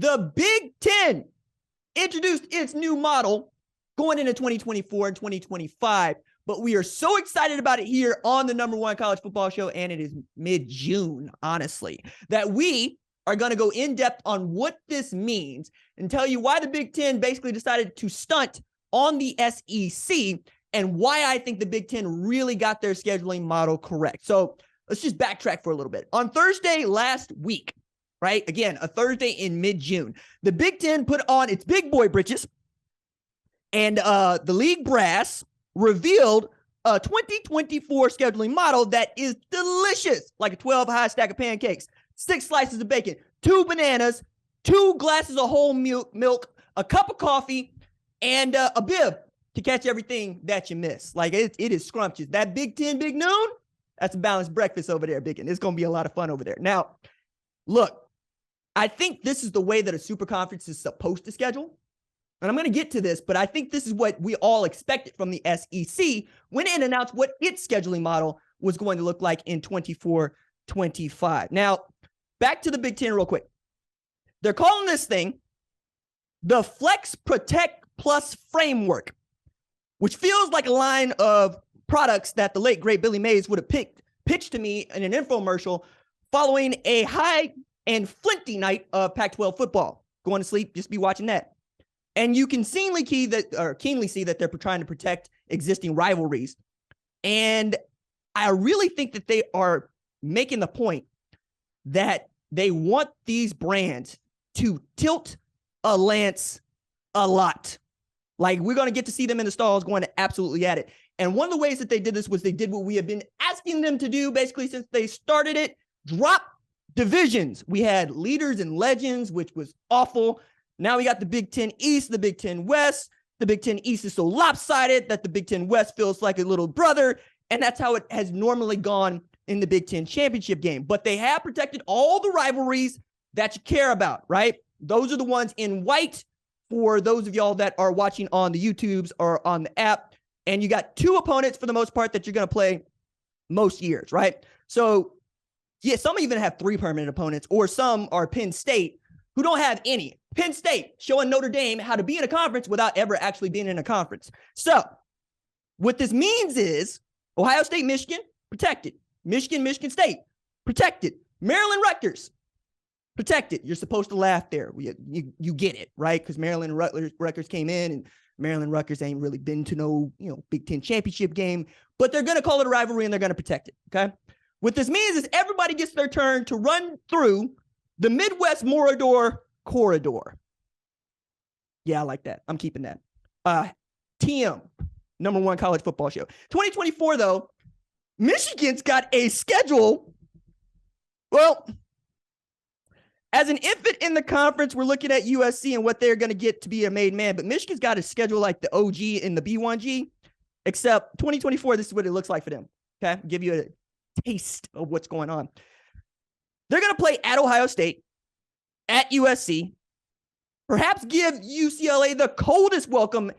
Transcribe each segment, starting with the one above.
The Big Ten introduced its new model going into 2024 and 2025, but we are so excited about it here on the #1 college football show, and it is mid-June, honestly, that we are going to go in depth on what this means and tell you why the Big Ten basically decided to stunt on the SEC and why I think the Big Ten really got their scheduling model correct. So let's just backtrack for a little bit. On Thursday last week, right? Again, a Thursday in mid-June, the Big Ten put on its big boy britches, and the league brass revealed a 2024 scheduling model that is delicious, like a 12-high stack of pancakes, 6 slices of bacon, 2 bananas, 2 glasses of whole milk, a cup of coffee, and a bib to catch everything that you miss. Like, it is scrumptious. That Big Ten Big Noon, that's a balanced breakfast over there, Big Ten. It's going to be a lot of fun over there. Now, look, I think this is the way that a super conference is supposed to schedule. And I'm going to get to this, but I think this is what we all expected from the SEC when it announced what its scheduling model was going to look like in 24-25. Now, back to the Big Ten real quick. They're calling this thing the Flex Protect Plus Framework, which feels like a line of products that the late, great Billy Mays would have pitched to me in an infomercial following a high and flinty night of Pac-12 football. Going to sleep, just be watching that. And you can keenly see that they're trying to protect existing rivalries. And I really think that they are making the point that they want these brands to tilt a lance a lot. Like, we're going to get to see them in the stalls going absolutely at it. And one of the ways that they did this was they did what we have been asking them to do basically since they started it: drop divisions. We had leaders and legends, which was awful. Now we got the Big Ten East, the Big Ten West. The Big Ten East is so lopsided that the Big Ten West feels like a little brother. And that's how it has normally gone in the Big Ten championship game. But they have protected all the rivalries that you care about, right? Those are the ones in white for those of y'all that are watching on the YouTubes or on the app. And you got 2 opponents for the most part that you're going to play most years, right? So, yeah, some even have 3 permanent opponents, or some are Penn State who don't have any. Penn State showing Notre Dame how to be in a conference without ever actually being in a conference. So what this means is Ohio State, Michigan, protected. Michigan State, protected. Maryland, Rutgers, protected. You're supposed to laugh there. You get it, right? Because Maryland and Rutgers came in, and Maryland Rutgers ain't really been to no, Big Ten championship game, but they're going to call it a rivalry and they're going to protect it, okay? What this means is everybody gets their turn to run through the Midwest Morador Corridor. Yeah, I like that. I'm keeping that. TM, #1 college football show. 2024, though, Michigan's got a schedule. Well, as an infant in the conference, we're looking at USC and what they're going to get to be a made man. But Michigan's got a schedule like the OG in the B1G, except 2024, this is what it looks like for them. Okay, give you a taste of what's going on. They're going to play at Ohio State, at USC, perhaps give UCLA the coldest welcome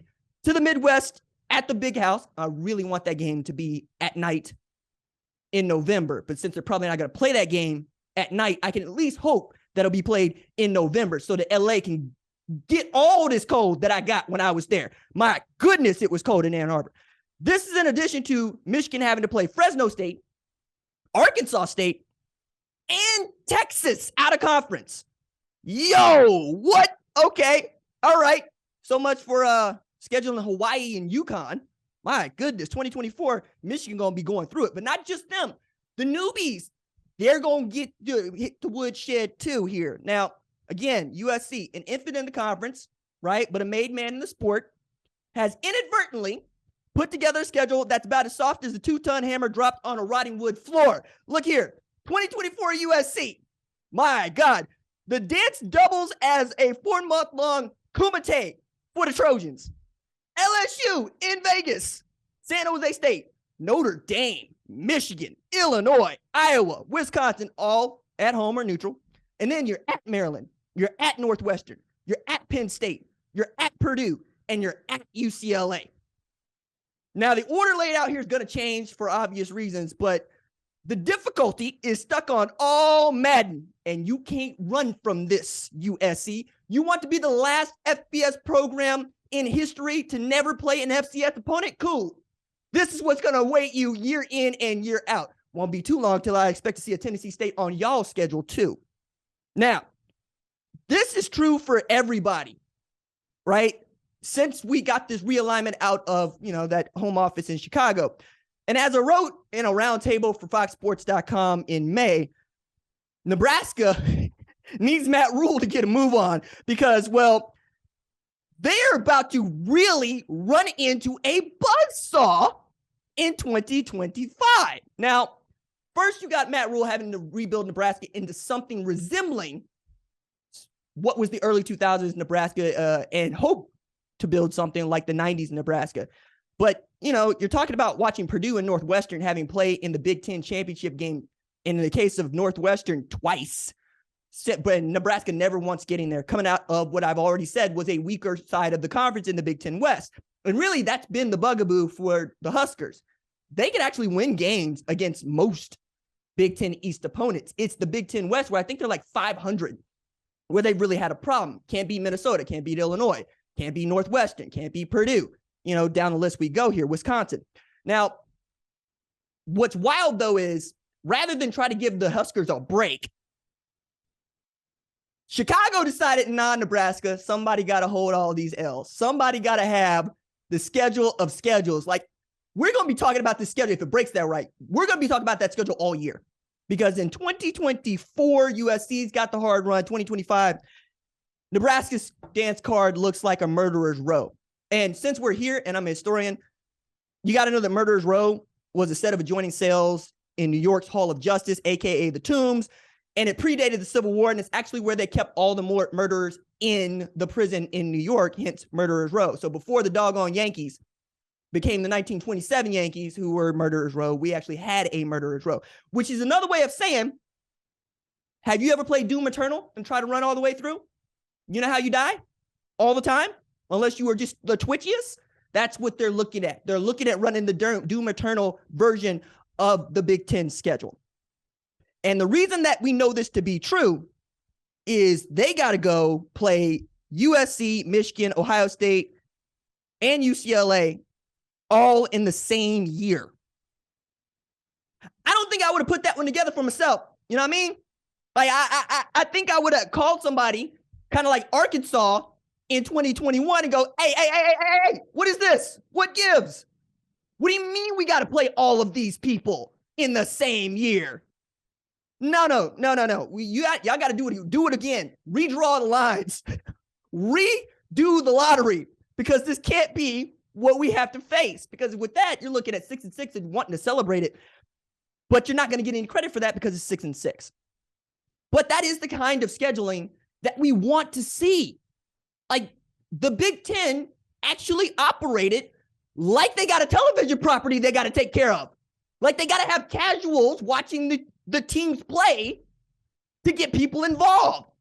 to the Midwest at the Big House. I really want that game to be at night in November, but since they're probably not going to play that game at night, I can at least hope that it'll be played in November so that LA can get all this cold that I got when I was there. My goodness, it was cold in Ann Arbor. This is in addition to Michigan having to play Fresno State, Arkansas State, and Texas out of conference. Yo, what? Okay. All right. So much for scheduling Hawaii and UConn. My goodness, 2024, Michigan going to be going through it, but not just them. The newbies, they're going to hit the woodshed too here. Now, again, USC, an infant in the conference, right? But a made man in the sport, has inadvertently put together a schedule that's about as soft as a 2-ton hammer dropped on a rotting wood floor. Look here, 2024 USC. My God. The dance doubles as a 4-month-long kumite for the Trojans. LSU in Vegas, San Jose State, Notre Dame, Michigan, Illinois, Iowa, Wisconsin, all at home or neutral. And then you're at Maryland, you're at Northwestern, you're at Penn State, you're at Purdue, and you're at UCLA. Now, the order laid out here is going to change for obvious reasons, but the difficulty is stuck on all Madden and you can't run from this, USC. You want to be the last FBS program in history to never play an FCS opponent? Cool. This is what's going to await you year in and year out. Won't be too long till I expect to see a Tennessee State on y'all's schedule too. Now, this is true for everybody, right? Since we got this realignment out of, that home office in Chicago. And as I wrote in a roundtable for FoxSports.com in May, Nebraska needs Matt Rule to get a move on because, well, they're about to really run into a buzzsaw in 2025. Now, first you got Matt Rule having to rebuild Nebraska into something resembling what was the early 2000s Nebraska and hope to build something like the 90s Nebraska. But, you're talking about watching Purdue and Northwestern having played in the Big Ten championship game, in the case of Northwestern twice, but Nebraska never once getting there, coming out of what I've already said was a weaker side of the conference in the Big Ten West. And really, that's been the bugaboo for the Huskers. They can actually win games against most Big Ten East opponents. It's the Big Ten West where I think they're like 500, where they've really had a problem. Can't beat Minnesota, can't beat Illinois, can't beat Northwestern, can't beat Purdue. Down the list we go here, Wisconsin. Now, what's wild, though, is rather than try to give the Huskers a break, Chicago decided, Nebraska, somebody got to hold all these L's. Somebody got to have the schedule of schedules. Like, we're going to be talking about this schedule, if it breaks that right. We're going to be talking about that schedule all year. Because in 2024, USC's got the hard run. 2025, Nebraska's dance card looks like a murderer's row. And since we're here, and I'm a historian, you got to know that Murderer's Row was a set of adjoining cells in New York's Hall of Justice, a.k.a. the Tombs, and it predated the Civil War, and it's actually where they kept all the murderers in the prison in New York, hence Murderer's Row. So before the doggone Yankees became the 1927 Yankees, who were Murderer's Row, we actually had a Murderer's Row, which is another way of saying, have you ever played Doom Eternal and try to run all the way through? You know how you die? All the time? Unless you were just the twitchiest, that's what they're looking at. They're looking at running the Doom Eternal version of the Big Ten schedule. And the reason that we know this to be true is they got to go play USC, Michigan, Ohio State, and UCLA all in the same year. I don't think I would have put that one together for myself. You know what I mean? Like, I think I would have called somebody kind of like Arkansas in 2021 and go, hey, what is this? What gives? What do you mean we got to play all of these people in the same year? No. Y'all got to do it again. Redraw the lines. Redo the lottery, because this can't be what we have to face. Because with that, you're looking at 6-6 and wanting to celebrate it, but you're not going to get any credit for that because it's 6-6. But that is the kind of scheduling that we want to see. Like, the Big Ten actually operated like they got a television property they got to take care of. Like, they got to have casuals watching the teams play to get people involved.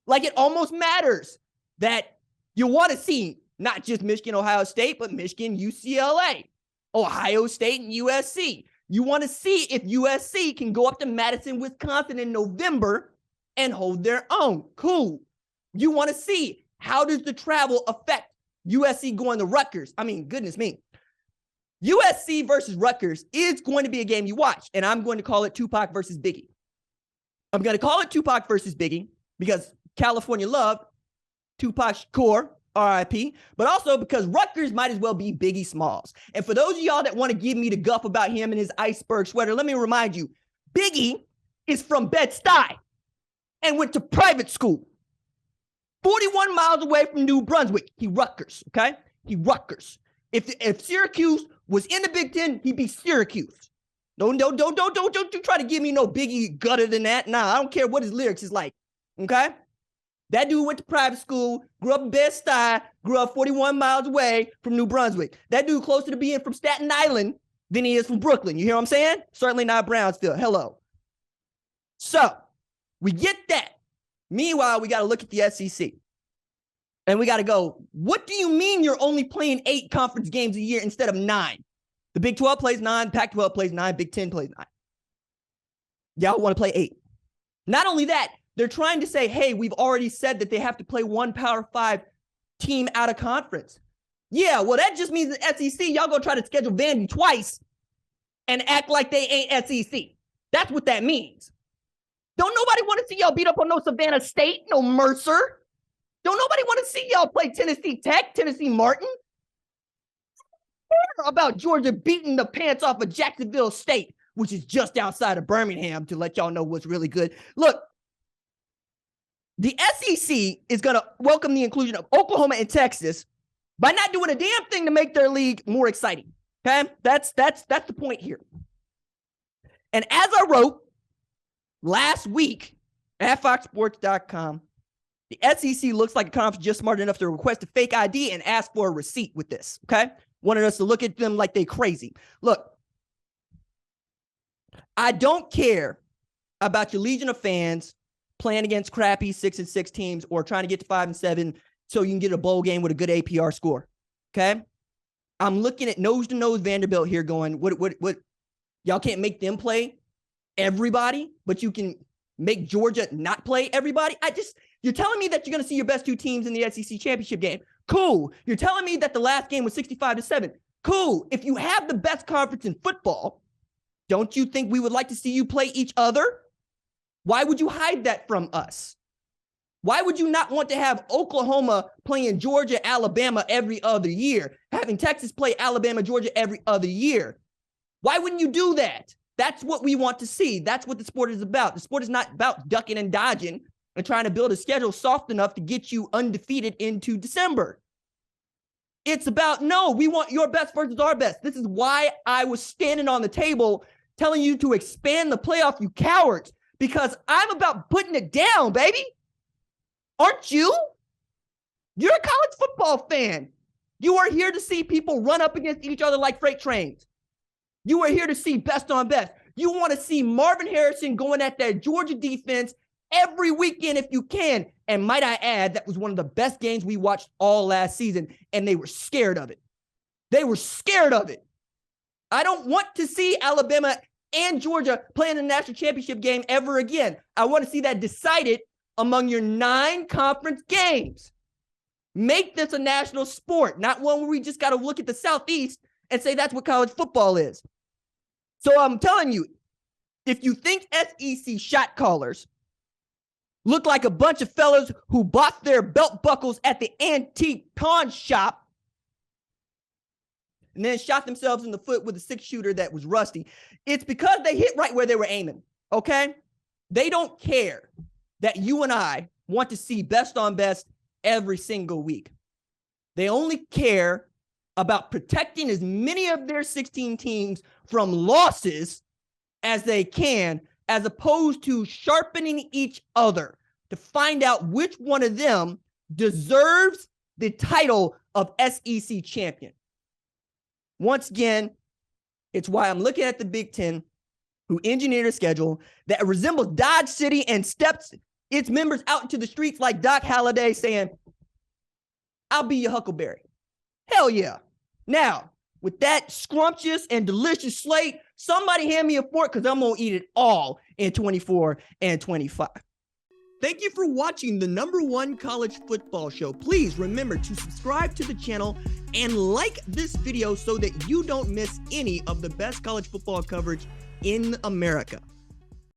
Like, it almost matters that you want to see not just Michigan, Ohio State, but Michigan, UCLA, Ohio State, and USC. You want to see if USC can go up to Madison, Wisconsin in November and hold their own. Cool. You want to see, how does the travel affect USC going to Rutgers? I mean, goodness me. USC versus Rutgers is going to be a game you watch, and I'm going to call it Tupac versus Biggie. I'm going to call it Tupac versus Biggie because California love, Tupac Shakur, RIP, but also because Rutgers might as well be Biggie Smalls. And for those of y'all that want to give me the guff about him and his iceberg sweater, let me remind you, Biggie is from Bed-Stuy and went to private school. 41 miles away from New Brunswick. He Rutgers, okay? He Rutgers. If Syracuse was in the Big Ten, he'd be Syracuse. Don't you try to give me no Biggie gutter than that. Nah, I don't care what his lyrics is like, okay? That dude went to private school, grew up in Bed-Stuy, grew up 41 miles away from New Brunswick. That dude closer to being from Staten Island than he is from Brooklyn. You hear what I'm saying? Certainly not Brownsville. Hello. So, we get that. Meanwhile, we got to look at the SEC. And we got to go, what do you mean you're only playing 8 conference games a year instead of 9? The Big 12 plays 9, Pac-12 plays 9, Big 10 plays 9. Y'all want to play 8. Not only that, They're trying to say, hey, we've already said that they have to play one Power 5 team out of conference. Yeah, well, that just means the SEC, y'all gonna try to schedule Vandy twice and act like they ain't SEC. That's what that means. Don't nobody want to see y'all beat up on no Savannah State, no Mercer. Don't nobody want to see y'all play Tennessee Tech, Tennessee Martin. Care about Georgia beating the pants off of Jacksonville State, which is just outside of Birmingham, to let y'all know what's really good. Look, the SEC is going to welcome the inclusion of Oklahoma and Texas by not doing a damn thing to make their league more exciting. Okay? That's the point here. And as I wrote last week at foxsports.com, the SEC looks like a conference just smart enough to request a fake ID and ask for a receipt with this, okay? Wanted us to look at them like they crazy. Look, I don't care about your legion of fans playing against crappy 6-6 teams or trying to get to 5-7 so you can get a bowl game with a good APR score, okay? I'm looking at nose-to-nose Vanderbilt here going, what? Y'all can't make them play everybody, but you can make Georgia not play everybody? You're telling me that you're going to see your best two teams in the SEC championship game. Cool. You're telling me that the last game was 65-7. Cool. If you have the best conference in football, don't you think we would like to see you play each other? Why would you hide that from us? Why would you not want to have Oklahoma playing Georgia, Alabama every other year, having Texas play Alabama, Georgia every other year? Why wouldn't you do that? That's what we want to see. That's what the sport is about. The sport is not about ducking and dodging and trying to build a schedule soft enough to get you undefeated into December. It's about, no, we want your best versus our best. This is why I was standing on the table telling you to expand the playoff, you cowards, because I'm about putting it down, baby. Aren't you? You're a college football fan. You are here to see people run up against each other like freight trains. You are here to see best on best. You want to see Marvin Harrison going at that Georgia defense every weekend if you can. And might I add, that was one of the best games we watched all last season, and they were scared of it. They were scared of it. I don't want to see Alabama and Georgia playing a national championship game ever again. I want to see that decided among your 9 conference games. Make this a national sport, not one where we just got to look at the Southeast and say that's what college football is. So I'm telling you, if you think SEC shot callers look like a bunch of fellas who bought their belt buckles at the antique pawn shop and then shot themselves in the foot with a 6-shooter that was rusty, it's because they hit right where they were aiming, okay? They don't care that you and I want to see best on best every single week. They only care about protecting as many of their 16 teams from losses as they can, as opposed to sharpening each other to find out which one of them deserves the title of SEC champion. Once again, it's why I'm looking at the Big Ten, who engineered a schedule that resembles Dodge City and steps its members out into the streets like Doc Holliday saying, I'll be your Huckleberry. Hell yeah. Now, with that scrumptious and delicious slate, somebody hand me a fork because I'm going to eat it all in 24 and 25. Thank you for watching the #1 college football show. Please remember to subscribe to the channel and like this video so that you don't miss any of the best college football coverage in America.